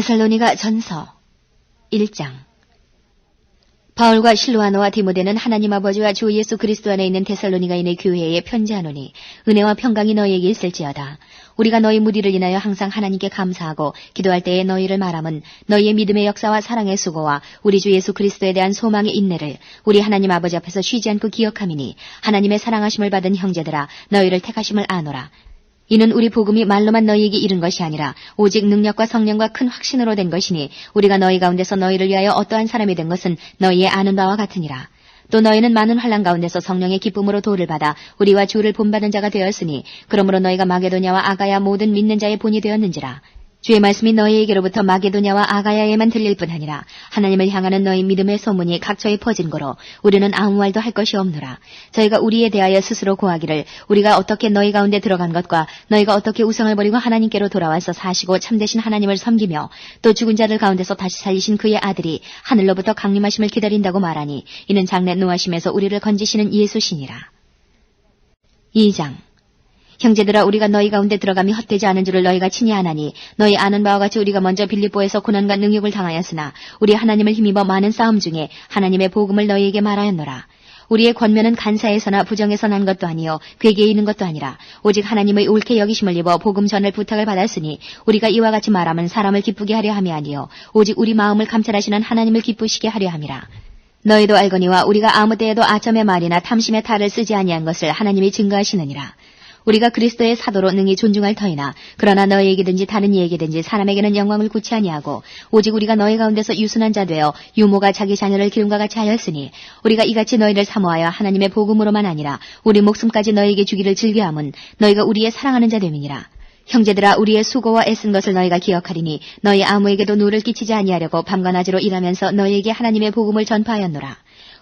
데살로니가 전서 1장. 바울과 실로아노와 디모데는 하나님 아버지와 주 예수 그리스도 안에 있는 데살로니가인의 교회에 편지하노니 은혜와 평강이 너희에게 있을지어다. 우리가 너희 무리를 인하여 항상 하나님께 감사하고 기도할 때에 너희를 말함은 너희의 믿음의 역사와 사랑의 수고와 우리 주 예수 그리스도에 대한 소망의 인내를 우리 하나님 아버지 앞에서 쉬지 않고 기억함이니 하나님의 사랑하심을 받은 형제들아 너희를 택하심을 아노라. 이는 우리 복음이 말로만 너희에게 이른 것이 아니라 오직 능력과 성령과 큰 확신으로 된 것이니 우리가 너희 가운데서 너희를 위하여 어떠한 사람이 된 것은 너희의 아는 바와 같으니라. 또 너희는 많은 환난 가운데서 성령의 기쁨으로 도를 받아 우리와 주를 본받은 자가 되었으니 그러므로 너희가 마게도냐와 아가야 모든 믿는 자의 본이 되었는지라. 주의 말씀이 너희에게로부터 마게도냐와 아가야에만 들릴 뿐 아니라 하나님을 향하는 너희 믿음의 소문이 각처에 퍼진 거로 우리는 아무 말도 할 것이 없노라. 저희가 우리에 대하여 스스로 고하기를 우리가 어떻게 너희 가운데 들어간 것과 너희가 어떻게 우상을 버리고 하나님께로 돌아와서 사시고 참되신 하나님을 섬기며 또 죽은 자들 가운데서 다시 살리신 그의 아들이 하늘로부터 강림하심을 기다린다고 말하니 이는 장래 노하심에서 우리를 건지시는 예수시니라. 2장. 형제들아 우리가 너희 가운데 들어감이 헛되지 않은 줄을 너희가 친히 아나니 너희 아는 바와 같이 우리가 먼저 빌립보에서 고난과 능욕을 당하였으나 우리 하나님을 힘입어 많은 싸움 중에 하나님의 복음을 너희에게 말하였노라. 우리의 권면은 간사에서나 부정에서 난 것도 아니요 괴계에 있는 것도 아니라 오직 하나님의 옳게 여기심을 입어 복음 전을 부탁을 받았으니 우리가 이와 같이 말하면 사람을 기쁘게 하려 함이 아니요 오직 우리 마음을 감찰하시는 하나님을 기쁘시게 하려 함이라. 너희도 알거니와 우리가 아무 때에도 아첨의 말이나 탐심의 탈을 쓰지 아니한 것을 하나님이 증거하시느니라. 우리가 그리스도의 사도로 능히 존중할 터이나 그러나 너희에게든지 다른 이에게든지 사람에게는 영광을 구치 아니하고 오직 우리가 너희 가운데서 유순한 자 되어 유모가 자기 자녀를 기름과 같이 하였으니 우리가 이같이 너희를 사모하여 하나님의 복음으로만 아니라 우리 목숨까지 너희에게 주기를 즐겨함은 너희가 우리의 사랑하는 자 됨이니라. 형제들아 우리의 수고와 애쓴 것을 너희가 기억하리니 너희 아무에게도 누를 끼치지 아니하려고 밤과 낮으로 일하면서 너희에게 하나님의 복음을 전파하였노라.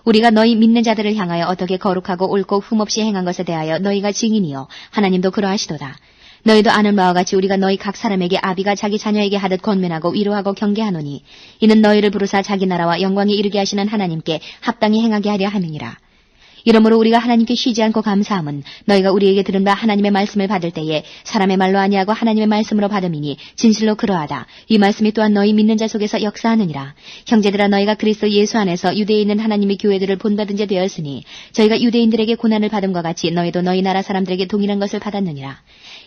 우리가 너희 믿는 자들을 향하여 어떻게 거룩하고 옳고 흠없이 행한 것에 대하여 너희가 증인이요 하나님도 그러하시도다. 너희도 아는 바와 같이 우리가 너희 각 사람에게 아비가 자기 자녀에게 하듯 권면하고 위로하고 경계하노니 이는 너희를 부르사 자기 나라와 영광에 이르게 하시는 하나님께 합당히 행하게 하려 함이니라. 이러므로 우리가 하나님께 쉬지 않고 감사함은 너희가 우리에게 들은 바 하나님의 말씀을 받을 때에 사람의 말로 아니하고 하나님의 말씀으로 받음이니 진실로 그러하다. 이 말씀이 또한 너희 믿는 자 속에서 역사하느니라. 형제들아 너희가 그리스도 예수 안에서 유대에 있는 하나님의 교회들을 본받은 자 되었으니 저희가 유대인들에게 고난을 받음과 같이 너희도 너희 나라 사람들에게 동일한 것을 받았느니라.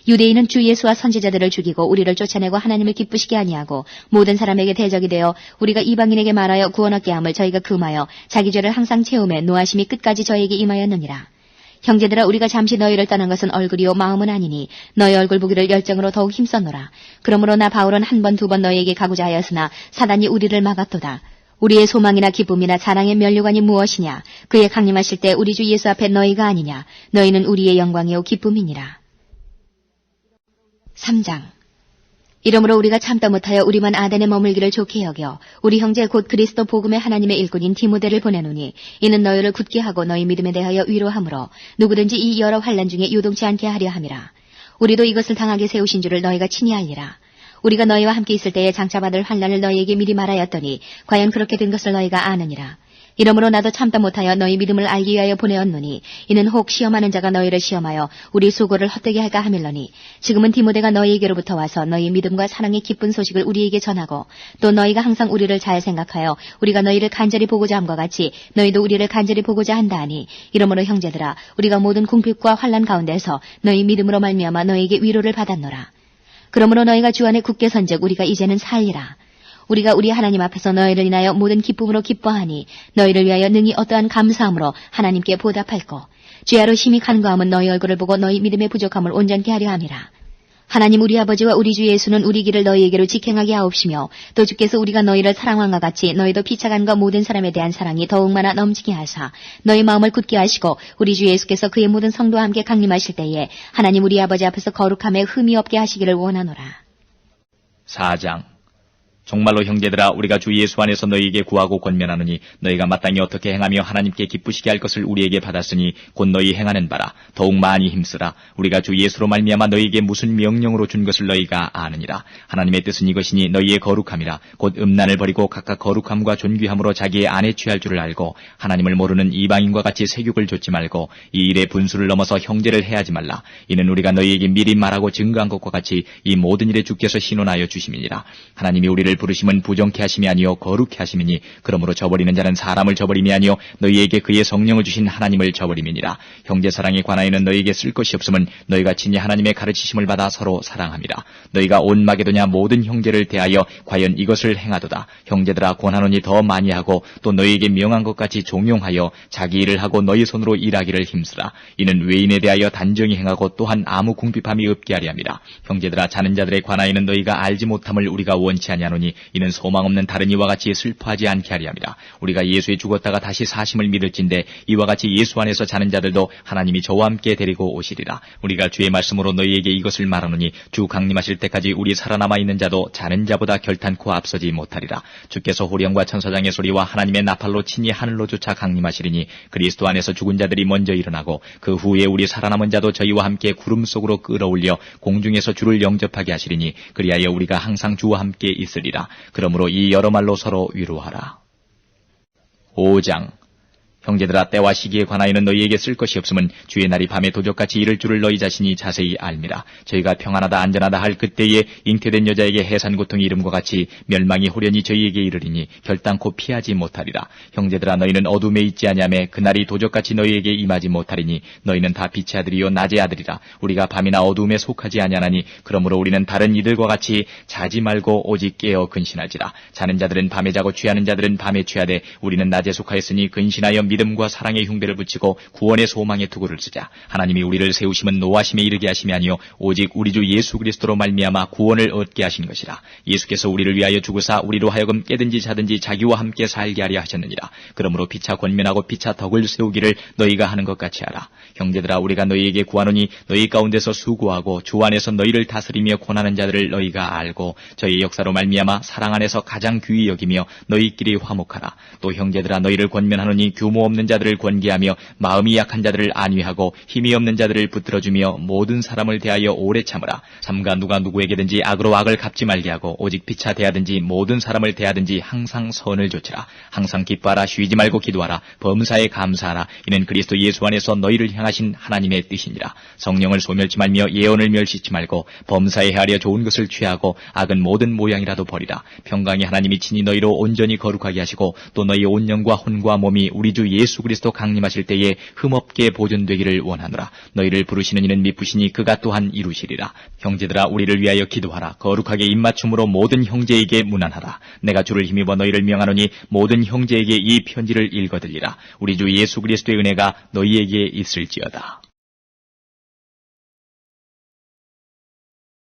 유대인은 주 예수와 선지자들을 죽이고 우리를 쫓아내고 하나님을 기쁘시게 아니하고 모든 사람에게 대적이 되어 우리가 이방인에게 말하여 구원 얻게 함을 저희가 금하여 자기 죄를 항상 채우매 노하심이 끝까지 저희에게 임하였느니라. 형제들아 우리가 잠시 너희를 떠난 것은 얼굴이요 마음은 아니니 너희 얼굴 보기를 열정으로 더욱 힘썼노라. 그러므로 나 바울은 한 번 두 번 너희에게 가고자 하였으나 사단이 우리를 막았도다. 우리의 소망이나 기쁨이나 자랑의 면류관이 무엇이냐? 그의 강림하실 때 우리 주 예수 앞에 너희가 아니냐? 너희는 우리의 영광이요 기쁨이니라. 3장. 이러므로 우리가 참다 못하여 우리만 아덴에 머물기를 좋게 여겨 우리 형제 곧 그리스도 복음의 하나님의 일꾼인 디모데를 보내노니 이는 너희를 굳게 하고 너희 믿음에 대하여 위로하므로 누구든지 이 여러 환난 중에 요동치 않게 하려 함이라. 우리도 이것을 당하게 세우신 줄을 너희가 친히 알리라. 우리가 너희와 함께 있을 때에 장차 받을 환난을 너희에게 미리 말하였더니 과연 그렇게 된 것을 너희가 아느니라. 이러므로 나도 참다 못하여 너희 믿음을 알기 위하여 보내었노니 이는 혹 시험하는 자가 너희를 시험하여 우리 수고를 헛되게 할까 하밀러니 지금은 디모데가 너희에게로부터 와서 너희 믿음과 사랑의 기쁜 소식을 우리에게 전하고 또 너희가 항상 우리를 잘 생각하여 우리가 너희를 간절히 보고자 함과 같이 너희도 우리를 간절히 보고자 한다 하니 이러므로 형제들아 우리가 모든 궁핍과 환난 가운데서 너희 믿음으로 말미암아 너희에게 위로를 받았노라. 그러므로 너희가 주 안에 굳게 선즉 우리가 이제는 살리라. 우리가 우리 하나님 앞에서 너희를 인하여 모든 기쁨으로 기뻐하니 너희를 위하여 능히 어떠한 감사함으로 하나님께 보답할거 주야로 심히 간구함은 너희 얼굴을 보고 너희 믿음의 부족함을 온전케 하려 함이라. 하나님 우리 아버지와 우리 주 예수는 우리 길을 너희에게로 직행하게 하옵시며 또 주께서 우리가 너희를 사랑함과 같이 너희도 피차간과 모든 사람에 대한 사랑이 더욱 많아 넘치게 하사 너희 마음을 굳게 하시고 우리 주 예수께서 그의 모든 성도와 함께 강림하실 때에 하나님 우리 아버지 앞에서 거룩함에 흠이 없게 하시기를 원하노라. 4장. 정말로 형제들아 우리가 주 예수 안에서 너희에게 구하고 권면하느니 너희가 마땅히 어떻게 행하며 하나님께 기쁘시게 할 것을 우리에게 받았으니 곧 너희 행하는 바라 더욱 많이 힘쓰라. 우리가 주 예수로 말미암아 너희에게 무슨 명령으로 준 것을 너희가 아느니라. 하나님의 뜻은 이것이니 너희의 거룩함이라. 곧 음란을 버리고 각각 거룩함과 존귀함으로 자기의 안에 취할 줄을 알고 하나님을 모르는 이방인과 같이 세욕을 좇지 말고 이 일의 분수를 넘어서 형제를 해하지 말라. 이는 우리가 너희에게 미리 말하고 증거한 것과 같이 이 모든 일에 주께서 신원하여 주심이니라. 하나님이 우리를 부르심은 부정케 하심이 아니요 거룩케 하심이니 그러므로 저버리는 자는 사람을 저버림이 아니요 너희에게 그의 성령을 주신 하나님을 저버림이니라. 형제 사랑에 관하여는 너희에게 쓸 것이 없음은 너희가 친히 하나님의 가르치심을 받아 서로 사랑함이라. 너희가 온 마게도냐 모든 형제를 대하여 과연 이것을 행하도다. 형제들아 권하노니 더 많이 하고 또 너희에게 명한 것 같이 종용하여 자기 일을 하고 너희 손으로 일하기를 힘쓰라. 이는 외인에 대하여 단정히 행하고 또한 아무 궁핍함이 없게 하려 함이라. 형제들아 자는 자들에 관하여는 너희가 알지 못함을 우리가 원치 아니하노니 이는 소망 없는 다른 이와 같이 슬퍼하지 않게 하려 함이라. 우리가 예수에 죽었다가 다시 사심을 믿을진대 이와 같이 예수 안에서 자는 자들도 하나님이 저와 함께 데리고 오시리라. 우리가 주의 말씀으로 너희에게 이것을 말하노니 주 강림하실 때까지 우리 살아남아 있는 자도 자는 자보다 결탄코 앞서지 못하리라. 주께서 호령과 천사장의 소리와 하나님의 나팔로 친히 하늘로 쫓아 강림하시리니 그리스도 안에서 죽은 자들이 먼저 일어나고 그 후에 우리 살아남은 자도 저희와 함께 구름 속으로 끌어올려 공중에서 주를 영접하게 하시리니 그리하여 우리가 항상 주와 함께 있으리라. 그러므로 이 여러 말로 서로 위로하라. 5장 형제들아 때와 시기에 관하여는 너희에게 쓸 것이 없음은 주의 날이 밤에 도적같이 이를 줄을 너희 자신이 자세히 알미라. 저희가 평안하다 안전하다 할 그때에 잉태된 여자에게 해산 고통이 이름과 같이 멸망이 호련히 저희에게 이르리니 결단코 피하지 못하리라. 형제들아 너희는 어둠에 있지 아니하매 그날이 도적같이 너희에게 임하지 못하리니 너희는 다 빛의 아들이요 낮의 아들이라. 우리가 밤이나 어둠에 속하지 아니하나니 그러므로 우리는 다른 이들과 같이 자지 말고 오직 깨어 근신할지라. 자는 자들은 밤에 자고 취하는 자들은 밤에 취하되 우리는 낮에 속하였으니 근신하여 믿음과 사랑의 흉배를 붙이고 구원의 소망의 투구를 쓰자. 하나님이 우리를 세우심은 노하심에 이르게 하심이 아니요 오직 우리 주 예수 그리스도로 말미암아 구원을 얻게 하신 것이라. 예수께서 우리를 위하여 죽으사 우리로 하여금 깨든지 자든지 자기와 함께 살게 하려 하셨느니라. 그러므로 피차 권면하고 피차 덕을 세우기를 너희가 하는 것 같이 하라. 형제들아 우리가 너희에게 구하노니 너희 가운데서 수고하고 주 안에서 너희를 다스리며 권하는 자들을 너희가 알고 저희 역사로 말미암아 사랑 안에서 가장 귀히 여기며 너희끼리 화목하라. 또 형제들아 너희를 권면하노니 규모 없는 자들을 권계하며 마음이 약한 자들을 안위하고 힘이 없는 자들을 붙들어주며 모든 사람을 대하여 오래 참으라. 삼가 누가 누구에게든지 악으로 악을 갚지 말게 하고 오직 피차 대하든지 모든 사람을 대하든지 항상 선을 조치라. 항상 기뻐하라. 쉬지 말고 기도하라. 범사에 감사하라. 이는 그리스도 예수 안에서 너희를 향하신 하나님의 뜻이니라. 성령을 소멸치 말며 예언을 멸시치 말고 범사에 헤아려 좋은 것을 취하고 악은 모든 모양이라도 버리라. 평강의 하나님이 친히 너희로 온전히 거룩하게 하시고 또 너희 온 영과 혼과 몸이 우리 주 예수 그리스도 강림하실 때에 흠없게 보존되기를 원하노라. 너희를 부르시는 이는 미쁘시니 그가 또한 이루시리라. 형제들아 우리를 위하여 기도하라. 거룩하게 입맞춤으로 모든 형제에게 문안하라. 내가 주를 힘입어 너희를 명하노니 모든 형제에게 이 편지를 읽어들리라. 우리 주 예수 그리스도의 은혜가 너희에게 있을지어다.